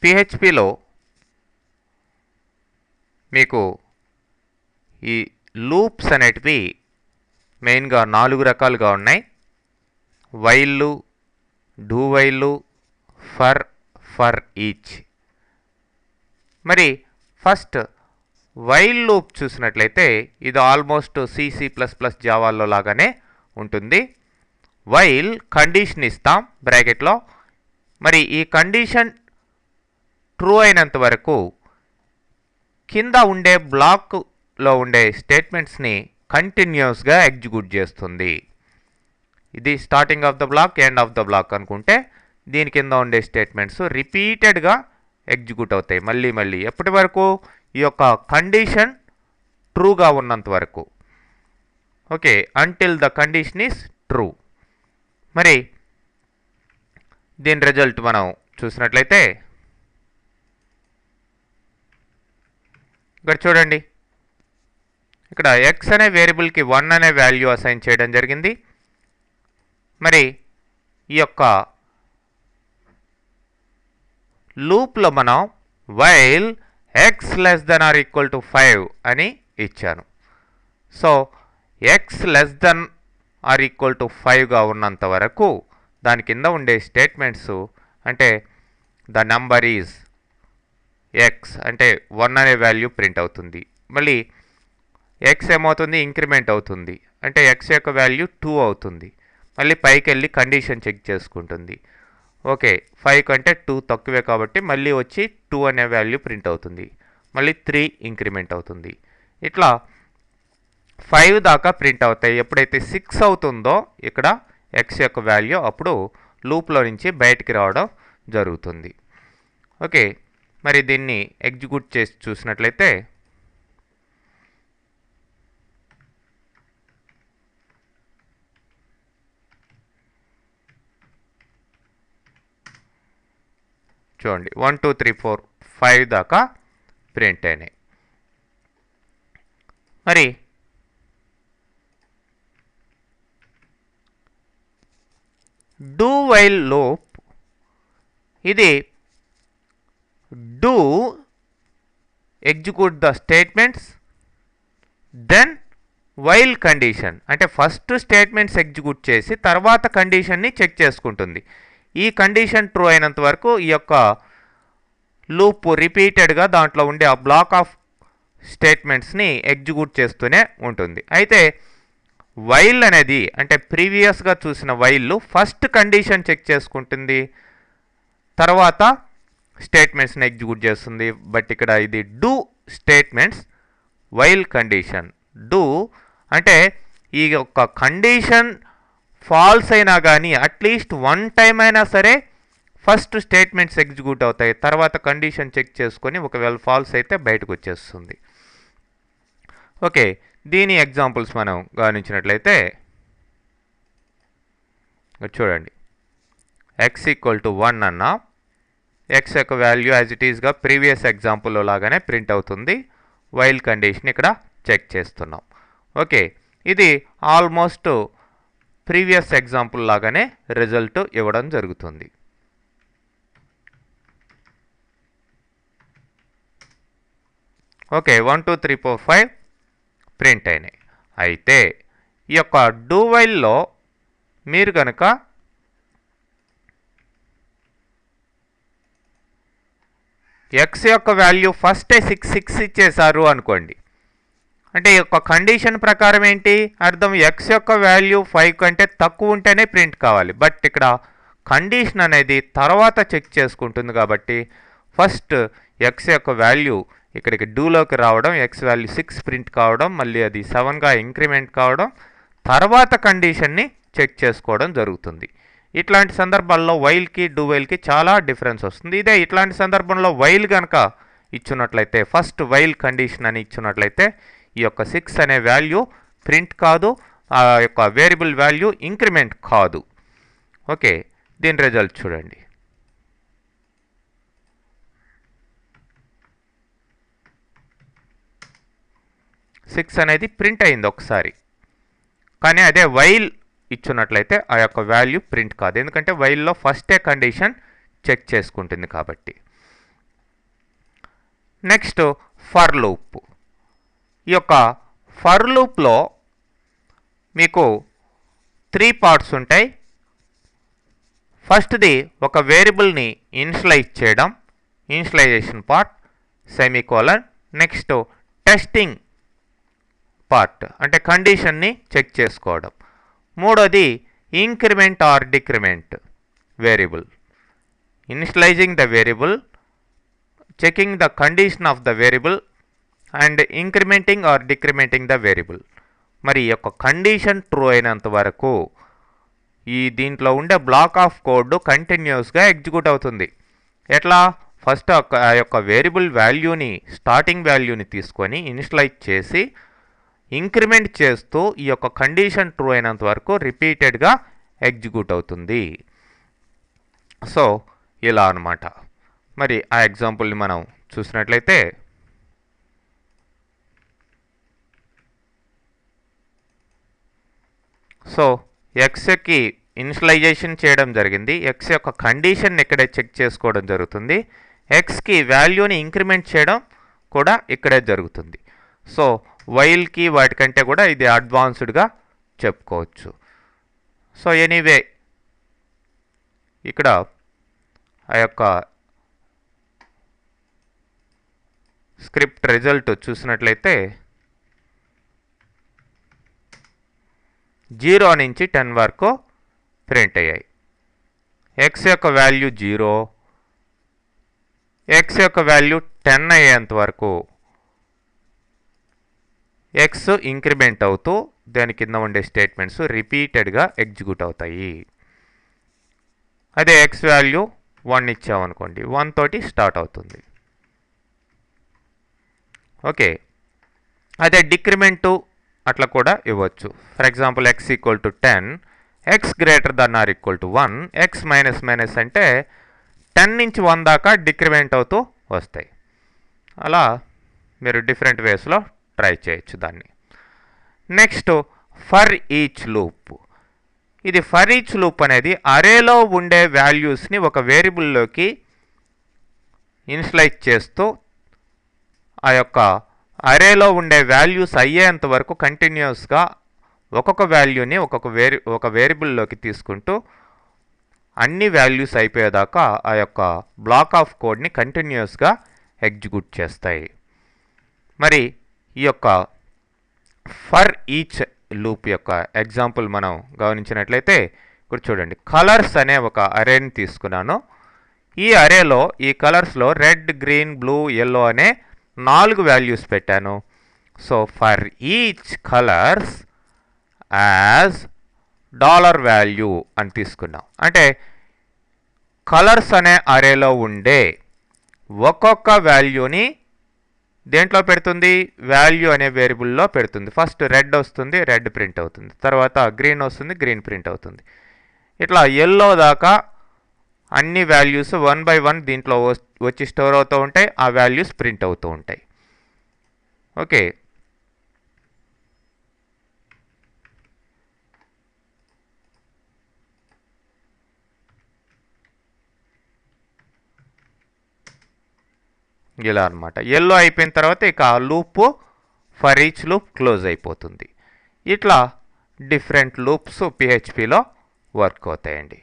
పిహెచ్పిలో మీకు ఈ లూప్స్ అనేటివి మెయిన్గా 4 రకాలుగా ఉన్నాయి. వైళ్ళు, డూ వైళ్ళు, ఫర్ ఈచ్. మరి ఫస్ట్ వైల్ లూప్ చూసినట్లయితే ఇది ఆల్మోస్ట్ C++ జావాలో లాగానే ఉంటుంది. వైల్ కండిషన్ ఇస్తాం బ్రాకెట్లో. మరి ఈ కండిషన్ ట్రూ అయినంత వరకు కింద ఉండే బ్లాక్లో ఉండే స్టేట్మెంట్స్ని కంటిన్యూస్గా ఎగ్జిక్యూట్ చేస్తుంది. ఇది starting of the block, end of the block అనుకుంటే దీని కింద ఉండే స్టేట్మెంట్స్ రిపీటెడ్గా ఎగ్జిక్యూట్ అవుతాయి మళ్ళీ ఎప్పటి వరకు? ఈ యొక్క కండిషన్ ట్రూగా ఉన్నంత వరకు. Okay, until the condition is true. మరి దీని రిజల్ట్ మనం చూసినట్లయితే ఇక్కడ చూడండి, ఇక్కడ x అనే వేరియబుల్కి 1 అనే వాల్యూ అసైన్ చేయడం జరిగింది. మరి ఈ యొక్క లూప్లో మనం వైల్ x <= 5 అని ఇచ్చాను. సో x <= 5గా ఉన్నంత వరకు దాని కింద ఉండే స్టేట్మెంట్స్ అంటే ద నెంబర్ ఈజ్ x అంటే 1 అనే వాల్యూ ప్రింట్ అవుతుంది. మళ్ళీ x ఏమవుతుంది? ఇంక్రిమెంట్ అవుతుంది. అంటే x యొక్క వాల్యూ 2 అవుతుంది. మళ్ళీ పైకి వెళ్ళి కండిషన్ చెక్ చేసుకుంటుంది. ఓకే, 5 కంటే 2 తక్కువే కాబట్టి మళ్ళీ వచ్చి 2 అనే వాల్యూ ప్రింట్ అవుతుంది. మళ్ళీ 3 ఇంక్రిమెంట్ అవుతుంది. ఇట్లా 5 దాకా ప్రింట్ అవుతాయి. ఎప్పుడైతే 6 అవుతుందో ఇక్కడ x యొక్క వాల్యూ అప్పుడు లూప్లో నుంచి బయటికి రావడం జరుగుతుంది. ఓకే, మరి దీన్ని ఎగ్జిక్యూట్ చేసి చూసినట్లయితే చూడండి 1 2 3 4 5 దాకా ప్రింట్ అయినాయి. మరి డూ వైల్ లూప్ ఇది do execute the statements then while condition అంటే ఫస్ట్ స్టేట్మెంట్స్ ఎగ్జిక్యూట్ చేసి తర్వాత కండిషన్ని చెక్ చేసుకుంటుంది. ఈ కండిషన్ ట్రూ అయినంత వరకు ఈ యొక్క లూప్ రిపీటెడ్గా దాంట్లో ఉండే ఆ బ్లాక్ ఆఫ్ స్టేట్మెంట్స్ని ఎగ్జిక్యూట్ చేస్తూనే ఉంటుంది. అయితే వైల్ అనేది అంటే ప్రీవియస్గా చూసిన వైల్ ఫస్ట్ కండిషన్ చెక్ చేసుకుంటుంది, తర్వాత స్టేట్మెంట్స్ని ఎగ్జిక్యూట్ చేస్తుంది. బట్ ఇక్కడ ఇది do statements while condition. Do అంటే ఈ యొక్క కండిషన్ ఫాల్స్ అయినా కానీ అట్లీస్ట్ 1 టైం అయినా సరే ఫస్ట్ స్టేట్మెంట్స్ ఎగ్జిక్యూట్ అవుతాయి. తర్వాత కండిషన్ చెక్ చేసుకొని ఒకవేళ ఫాల్స్ అయితే బయటకు వచ్చేస్తుంది. ఓకే, దీని ఎగ్జాంపుల్స్ మనం గమనించినట్లయితే చూడండి, x = 1 అన్నా x యొక్క వాల్యూ యాజ్ ఇట్ ఈస్గా ప్రీవియస్ ఎగ్జాంపుల్లో లాగానే ప్రింట్ అవుతుంది. వైల్ కండిషన్ ఇక్కడ చెక్ చేస్తున్నాం. ఓకే, ఇది ఆల్మోస్ట్ ప్రీవియస్ ఎగ్జాంపుల్ లాగానే రిజల్ట్ ఇవ్వడం జరుగుతుంది. ఓకే, 1 2 3 4 5 ప్రింట్ అయినాయి. అయితే ఈ యొక్క డూ వైల్లో మీరు కనుక x యొక్క వాల్యూ ఫస్టే 6 ఇచ్చేశారు అనుకోండి, అంటే ఈ యొక్క కండిషన్ ప్రకారం ఏంటి అర్థం? x యొక్క వాల్యూ 5 కంటే తక్కువ ఉంటేనే ప్రింట్ కావాలి. బట్ ఇక్కడ కండిషన్ అనేది తర్వాత చెక్ చేసుకుంటుంది కాబట్టి ఫస్ట్ x యొక్క వాల్యూ ఇక్కడికి డూలోకి రావడం, x వాల్యూ 6 ప్రింట్ కావడం, మళ్ళీ అది 7గా ఇంక్రిమెంట్ కావడం, తర్వాత కండిషన్ని చెక్ చేసుకోవడం జరుగుతుంది. ఇట్లాంటి సందర్భాల్లో వైల్కి డూ వైల్కి చాలా డిఫరెన్స్ వస్తుంది. ఇదే ఇట్లాంటి సందర్భంలో వైల్ కనుక ఇచ్చున్నట్లయితే ఫస్ట్ వైల్ కండిషన్ అని ఇచ్చున్నట్లయితే ఈ యొక్క 6 అనే వాల్యూ ప్రింట్ కాదు, ఆ యొక్క వేరియబుల్ వాల్యూ ఇంక్రిమెంట్ కాదు. ఓకే, దీని రిజల్ట్ చూడండి. సిక్స్ అనేది ప్రింట్ అయింది ఒకసారి, కానీ అదే వైల్ ఇచ్చున్నట్లయితే ఆ యొక్క వాల్యూ ప్రింట్ కాదు, ఎందుకంటే వైల్లో ఫస్టే కండిషన్ చెక్ చేసుకుంటుంది కాబట్టి. Next for loop. ఈ యొక్క ఫర్ లూప్లో మీకు 3 పార్ట్స్ ఉంటాయి. ఫస్ట్ది ఒక వేరియబుల్ని ఇనిషియలైజ్ చేయడం, initialization part, semicolon. Next testing part అంటే కండిషన్ని చెక్ చేసుకోవడం. మూడోది increment or decrement variable, initializing the variable, checking the condition of the variable and incrementing or decrementing the variable. మరి ఈ యొక్క కండిషన్ ట్రూ అయినంత వరకు దీంట్లో ఉండే బ్లాక్ ఆఫ్ కోడ్ కంటిన్యూస్గా ఎగ్జిక్యూట్ అవుతుంది. ఎట్లా? ఫస్ట్ ఆ యొక్క వేరియబుల్ వాల్యూని, స్టార్టింగ్ వాల్యూని తీసుకొని ఇనిషియలైజ్ చేసి ఇంక్రిమెంట్ చేస్తూ ఈ యొక్క కండిషన్ ట్రూ అయినంత వరకు రిపీటెడ్గా ఎగ్జిక్యూట్ అవుతుంది. సో ఇలా అన్నమాట. మరి ఆ ఎగ్జాంపుల్ని మనం చూసినట్లయితే సో ఎక్స్కి ఇనిషియలైజేషన్ చేయడం జరిగింది. ఎక్స్ యొక్క కండిషన్ ఇక్కడే చెక్ చేసుకోవడం జరుగుతుంది. ఎక్స్కి వాల్యూని ఇంక్రిమెంట్ చేయడం కూడా ఇక్కడే జరుగుతుంది. సో వైల్కి వాటికంటే కూడా ఇది అడ్వాన్స్డ్గా చెప్పుకోవచ్చు. సో ఎనీవే ఇక్కడ ఆ యొక్క స్క్రిప్ట్ రిజల్ట్ చూసినట్లయితే 0 నుంచి 10 వరకు ప్రింట్ అయ్యాయి. ఎక్స్ యొక్క వాల్యూ 0, ఎక్స్ యొక్క వాల్యూ 10 అయ్యేంత వరకు ఎక్స్ ఇంక్రిమెంట్ అవుతూ దాని కింద ఉండే స్టేట్మెంట్స్ రిపీటెడ్గా ఎగ్జిక్యూట్ అవుతాయి. అదే ఎక్స్ వాల్యూ 1 ఇచ్చామనుకోండి, 1 తోటి స్టార్ట్ అవుతుంది. ఓకే, అదే డిక్రిమెంటు అట్లా కూడా ఇవ్వచ్చు. For example X equal to 10, X greater than are equal to 1, X minus minus అంటే 10 నుంచి 1 దాకా డిక్రిమెంట్ అవుతూ వస్తాయి. అలా మీరు డిఫరెంట్ వేస్లో ట్రై చేయొచ్చు దాన్ని. Next for each loop. ఇది ఫర్ ఈచ్ లూప్ అనేది అరేలో ఉండే వాల్యూస్ని ఒక వేరియబుల్లోకి ఇనిషియలైజ్ చేస్తూ ఆ యొక్క అరేలో ఉండే వాల్యూస్ అయ్యేంత వరకు కంటిన్యూస్గా ఒక్కొక్క వాల్యూని ఒక వేరియబుల్లోకి తీసుకుంటూ అన్ని వాల్యూస్ అయిపోయేదాకా ఆ యొక్క బ్లాక్ ఆఫ్ కోడ్ని కంటిన్యూస్గా ఎగ్జిక్యూట్ చేస్తాయి. మరి ఈ యొక్క ఫర్ ఈచ్ లూప్ యొక్క ఎగ్జాంపుల్ మనం గమనించినట్లయితే ఇప్పుడు చూడండి, కలర్స్ అనే ఒక అరేని తీసుకున్నాను. ఈ అరేలో ఈ కలర్స్లో రెడ్, గ్రీన్, బ్లూ, ఎల్లో అనే 4 వాల్యూస్ పెట్టాను. So for each colours as $value అని తీసుకున్నాం. అంటే కలర్స్ అనే అరేలో ఉండే ఒక్కొక్క వాల్యూని దేంట్లో పెడుతుంది? వాల్యూ అనే వేరియబుల్లో పెడుతుంది. ఫస్ట్ రెడ్ వస్తుంది, రెడ్ ప్రింట్ అవుతుంది. తర్వాత గ్రీన్ వస్తుంది, గ్రీన్ ప్రింట్ అవుతుంది. ఇట్లా ఎల్లో దాకా అన్ని వాల్యూస్ 1 by 1 దీంట్లో వచ్చి స్టోర్ అవుతూ ఉంటాయి. ఆ వాల్యూస్ ప్రింట్ అవుతూ ఉంటాయి. ఓకే, ఇలా అనమాట. ఎల్లో అయిపోయిన తర్వాత ఇక ఆ loop for each loop close అయిపోతుంది. ఇట్లా డిఫరెంట్ లూప్స్ PHPలో వర్క్ అవుతాయండి.